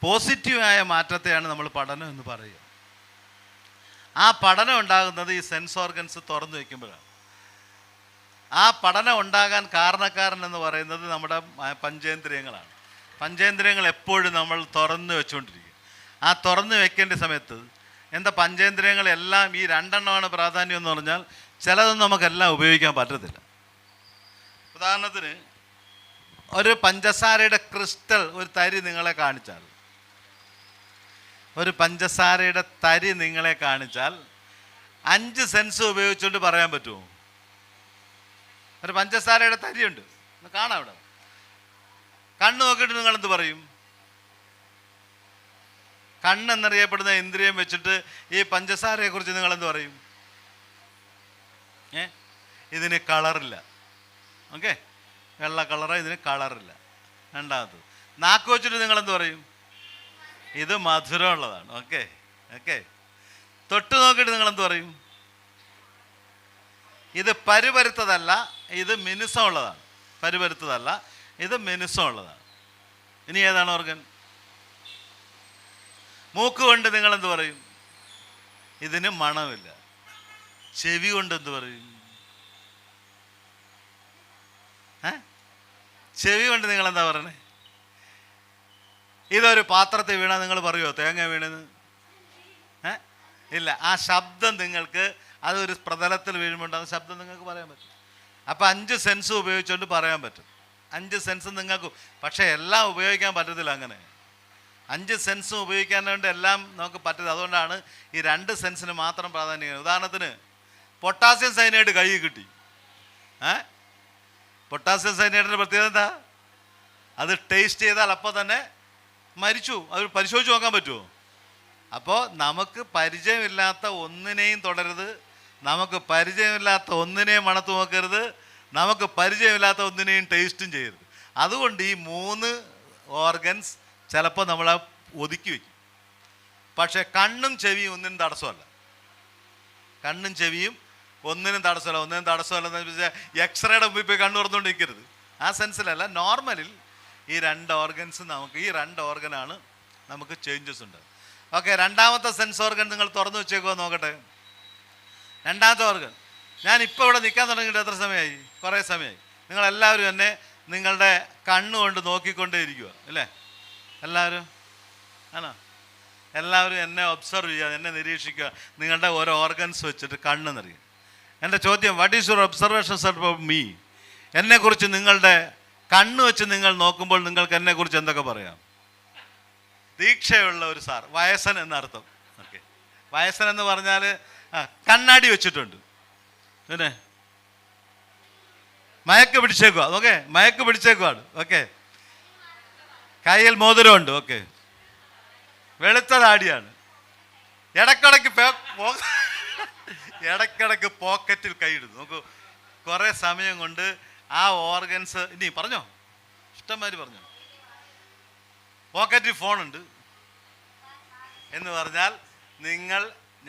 പോസിറ്റീവായ മാറ്റത്തെയാണ് നമ്മൾ പഠനം എന്ന് പറയുക. ആ പഠനം ഉണ്ടാകുന്നത് ഈ സെൻസ് ഓർഗൻസ് തുറന്നു വയ്ക്കുമ്പോഴാണ്. ആ പഠനം ഉണ്ടാകാൻ കാരണക്കാരൻ എന്ന് പറയുന്നത് നമ്മുടെ പഞ്ചേന്ദ്രിയങ്ങളാണ്. പഞ്ചേന്ദ്രിയങ്ങൾ എപ്പോഴും നമ്മൾ തുറന്നു വെച്ചുകൊണ്ടിരിക്കും. ആ തുറന്നു വെക്കേണ്ട സമയത്ത് എന്താ, പഞ്ചേന്ദ്രിയങ്ങളെല്ലാം ഈ രണ്ടെണ്ണമാണ് പ്രാധാന്യം എന്ന് പറഞ്ഞാൽ ചിലതൊന്നും നമുക്കെല്ലാം ഉപയോഗിക്കാൻ പറ്റത്തില്ല. ഉദാഹരണത്തിന് ഒരു പഞ്ചസാരയുടെ ക്രിസ്റ്റൽ ഒരു തരി നിങ്ങളെ കാണിച്ചാൽ, ഒരു പഞ്ചസാരയുടെ തരി നിങ്ങളെ കാണിച്ചാൽ 5 സെൻസ് ഉപയോഗിച്ചുകൊണ്ട് പറയാൻ പറ്റുമോ? ഒരു പഞ്ചസാരയുടെ തരിയുണ്ട്, കാണാം ഇവിടെ. കണ്ണ് നോക്കിയിട്ട് നിങ്ങളെന്ത് പറയും? കണ്ണെന്നറിയപ്പെടുന്ന ഇന്ദ്രിയം വെച്ചിട്ട് ഈ പഞ്ചസാരയെക്കുറിച്ച് നിങ്ങളെന്ത് പറയും? ഇതിന് കളറില്ല. ഓക്കെ, വെള്ള കളറ്, ഇതിന് കളറില്ല. രണ്ടാമത് നാക്ക് വെച്ചിട്ട് നിങ്ങളെന്ത് പറയും? ഇത് മധുരമുള്ളതാണ്. Okay okay. തൊട്ട് നോക്കിയിട്ട് നിങ്ങളെന്ത് പറയും? ഇത് പരുപരുത്തതല്ല, ഇത് മിനുസമുള്ളതാണ്. പരുപരുത്തതല്ല, ഇത് മിനുസമുള്ളതാണ്. ഇനി ഏതാണ് ഓർഗൻ? മൂക്ക് കൊണ്ട് നിങ്ങളെന്ത് പറയും? ഇതിന് മണമില്ല. ചെവി കൊണ്ട് എന്ത് പറയും? ചെവി കൊണ്ട് നിങ്ങളെന്താ പറയണേ? ഇതൊരു പാത്രത്തിൽ വീണാൽ നിങ്ങൾ പറയുമോ തേങ്ങ വീണെന്ന്? ഇല്ല. ആ ശബ്ദം നിങ്ങൾക്ക്, അതൊരു പ്രതലത്തിൽ വീഴുമ്പോൾ ഉണ്ടാകുന്ന ശബ്ദം നിങ്ങൾക്ക് പറയാൻ പറ്റും. അപ്പോൾ 5 സെൻസ് ഉപയോഗിച്ചുകൊണ്ട് പറയാൻ പറ്റും. 5 സെൻസ് നിങ്ങൾക്ക്, പക്ഷേ എല്ലാം ഉപയോഗിക്കാൻ പറ്റത്തില്ല. അങ്ങനെ 5 സെൻസും ഉപയോഗിക്കാൻ വേണ്ടി എല്ലാം നമുക്ക് പറ്റില്ല. അതുകൊണ്ടാണ് ഈ 2 സെൻസിന് മാത്രം പ്രാധാന്യം. ഉദാഹരണത്തിന് പൊട്ടാസ്യം സയനൈഡ് കൈ കിട്ടി. പൊട്ടാസ്യം സയനൈഡിൻ്റെ പ്രത്യേകത എന്താ? അത് ടേസ്റ്റ് ചെയ്താൽ അപ്പോൾ തന്നെ മരിച്ചു. അത് പരിശോധിച്ച് നോക്കാൻ പറ്റുമോ? അപ്പോൾ നമുക്ക് പരിചയമില്ലാത്ത ഒന്നിനെയും തൊടരുത്, നമുക്ക് പരിചയമില്ലാത്ത ഒന്നിനെയും മണത്ത് നോക്കരുത്, നമുക്ക് പരിചയമില്ലാത്ത ഒന്നിനെയും ടേസ്റ്റും ചെയ്യരുത്. അതുകൊണ്ട് ഈ 3 ഓർഗൻസ് ചിലപ്പോൾ നമ്മളെ ഒതുക്കി വയ്ക്കും. പക്ഷേ കണ്ണും ചെവിയും ഒന്നിനും തടസ്സമല്ല. കണ്ണും ചെവിയും ഒന്നിനും തടസ്സമല്ലെന്ന് വെച്ചാൽ എക്സ്റേയുടെ മുമ്പിൽ പോയി കണ്ണു തുറന്നുകൊണ്ടിരിക്കരുത്. ആ സെൻസിലല്ല. നോർമലിൽ ഈ 2 ഓർഗൻസ് നമുക്ക്, ഈ 2 ഓർഗനാണ് നമുക്ക് ചേഞ്ചസ് ഉണ്ട്. ഓക്കെ, രണ്ടാമത്തെ സെൻസ് ഓർഗൻ നിങ്ങൾ തുറന്നു വെച്ചേക്കോ നോക്കട്ടെ. രണ്ടാമത്തെ ഓർഗൻ, ഞാനിപ്പോൾ ഇവിടെ നിൽക്കാൻ തുടങ്ങിയിട്ട് എത്ര സമയമായി? കുറേ സമയമായി. നിങ്ങളെല്ലാവരും എന്നെ നിങ്ങളുടെ കണ്ണുകൊണ്ട് നോക്കിക്കൊണ്ടേ ഇരിക്കുക അല്ലേ? എല്ലാവരും ആണോ? എല്ലാവരും എന്നെ ഒബ്സർവ് ചെയ്യുക, എന്നെ നിരീക്ഷിക്കുക. നിങ്ങളുടെ ഓരോ ഓർഗൻസ് വെച്ചിട്ട് കണ്ണ് നിറയും. എൻ്റെ ചോദ്യം, what is your observations about me? എന്നെക്കുറിച്ച് നിങ്ങളുടെ കണ്ണ് വെച്ച് നിങ്ങൾ നോക്കുമ്പോൾ നിങ്ങൾക്ക് എന്നെക്കുറിച്ച് എന്തൊക്കെ പറയാം? ദീക്ഷയുള്ള ഒരു സാർ, വയസ്സൻ എന്നർത്ഥം. ഓക്കെ, വയസ്സൻ എന്ന് പറഞ്ഞാൽ കണ്ണാടി വെച്ചിട്ടുണ്ട്, പിന്നെ മയക്ക് പിടിച്ചേക്കുക. ഓക്കെ, മയക്ക് പിടിച്ചേക്കുവാണ്. ഓക്കെ, കയ്യിൽ മോതിരമുണ്ട്. ഓക്കെ, വെളുത്ത താടിയാണ്. ഇടക്കിടക്ക് പോക്കറ്റിൽ കൈയിടുന്നു. നോക്കൂ, കുറേ സമയം കൊണ്ട് ആ ഓർഗൻസ്. ഇനി പറഞ്ഞോ, ഇഷ്ടംമാതിരി പറഞ്ഞോ. പോക്കറ്റിൽ ഫോണുണ്ട് എന്ന് പറഞ്ഞാൽ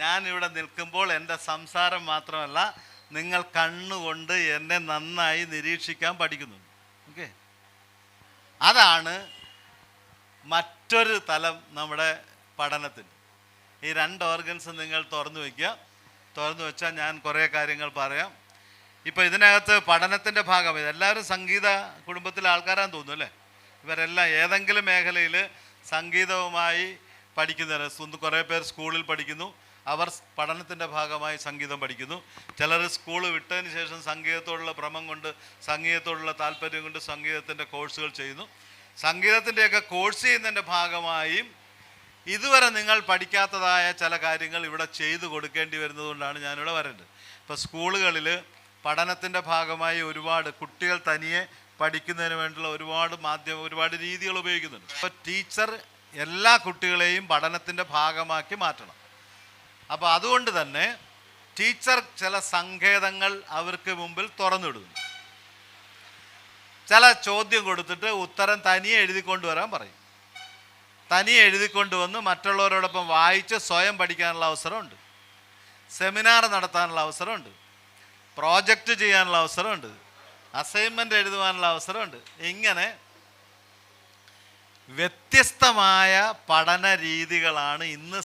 ഞാനിവിടെ നിൽക്കുമ്പോൾ എൻ്റെ സംസാരം മാത്രമല്ല, നിങ്ങൾ കണ്ണുകൊണ്ട് എന്നെ നന്നായി നിരീക്ഷിക്കാൻ പഠിക്കുന്നുണ്ട്. ഓക്കെ, അതാണ് മറ്റൊരു തലം നമ്മുടെ പഠനത്തിന്. ഈ 2 ഓർഗൻസ് നിങ്ങൾ തുറന്നു വയ്ക്കുക. തുറന്നു വെച്ചാൽ ഞാൻ കുറേ കാര്യങ്ങൾ പറയാം. ഇപ്പോൾ ഇതിനകത്ത് പഠനത്തിൻ്റെ ഭാഗം, ഇതെല്ലാവരും സംഗീത കുടുംബത്തിലെ ആൾക്കാരാണെന്ന് തോന്നുന്നു അല്ലേ? ഇവരെല്ലാം ഏതെങ്കിലും മേഖലയിൽ സംഗീതവുമായി പഠിക്കുന്നവർ. കുറേ പേർ സ്കൂളിൽ പഠിക്കുന്നു, അവർ പഠനത്തിൻ്റെ ഭാഗമായി സംഗീതം പഠിക്കുന്നു. ചിലർ സ്കൂൾ വിട്ടതിന് ശേഷം സംഗീതത്തോടുള്ള ഭ്രമം കൊണ്ട്, സംഗീതത്തോടുള്ള താല്പര്യം കൊണ്ട് സംഗീതത്തിൻ്റെ കോഴ്സുകൾ ചെയ്യുന്നു. സംഗീതത്തിൻ്റെയൊക്കെ കോഴ്സ് ചെയ്യുന്നതിൻ്റെ ഭാഗമായും ഇതുവരെ നിങ്ങൾ പഠിക്കാത്തതായ ചില കാര്യങ്ങൾ ഇവിടെ ചെയ്തു കൊടുക്കേണ്ടി വരുന്നതുകൊണ്ടാണ് ഞാനിവിടെ വരേണ്ടത്. ഇപ്പോൾ സ്കൂളുകളിൽ പഠനത്തിൻ്റെ ഭാഗമായി ഒരുപാട് കുട്ടികൾ തനിയെ പഠിക്കുന്നതിന് വേണ്ടിയുള്ള ഒരുപാട് രീതികൾ ഉപയോഗിക്കുന്നുണ്ട്. അപ്പോൾ ടീച്ചർ എല്ലാ കുട്ടികളെയും പഠനത്തിൻ്റെ ഭാഗമാക്കി മാറ്റണം. അപ്പോൾ അതുകൊണ്ട് തന്നെ ടീച്ചർ ചില സങ്കേതങ്ങൾ അവർക്ക് മുമ്പിൽ തുറന്നിടുന്നു. ചില ചോദ്യം കൊടുത്തിട്ട് ഉത്തരം തനിയെ എഴുതിക്കൊണ്ടുവരാൻ പറയും. തനിയെ എഴുതിക്കൊണ്ടുവന്ന് മറ്റുള്ളവരോടൊപ്പം വായിച്ച് സ്വയം പഠിക്കാനുള്ള അവസരമുണ്ട്. സെമിനാർ നടത്താനുള്ള അവസരമുണ്ട്. പ്രോജക്റ്റ് ചെയ്യാനുള്ള അവസരമുണ്ട്. അസൈൻമെൻറ്റ് എഴുതുവാനുള്ള അവസരമുണ്ട്. ഇങ്ങനെ വ്യത്യസ്തമായ പഠന രീതികളാണ് ഇന്ന്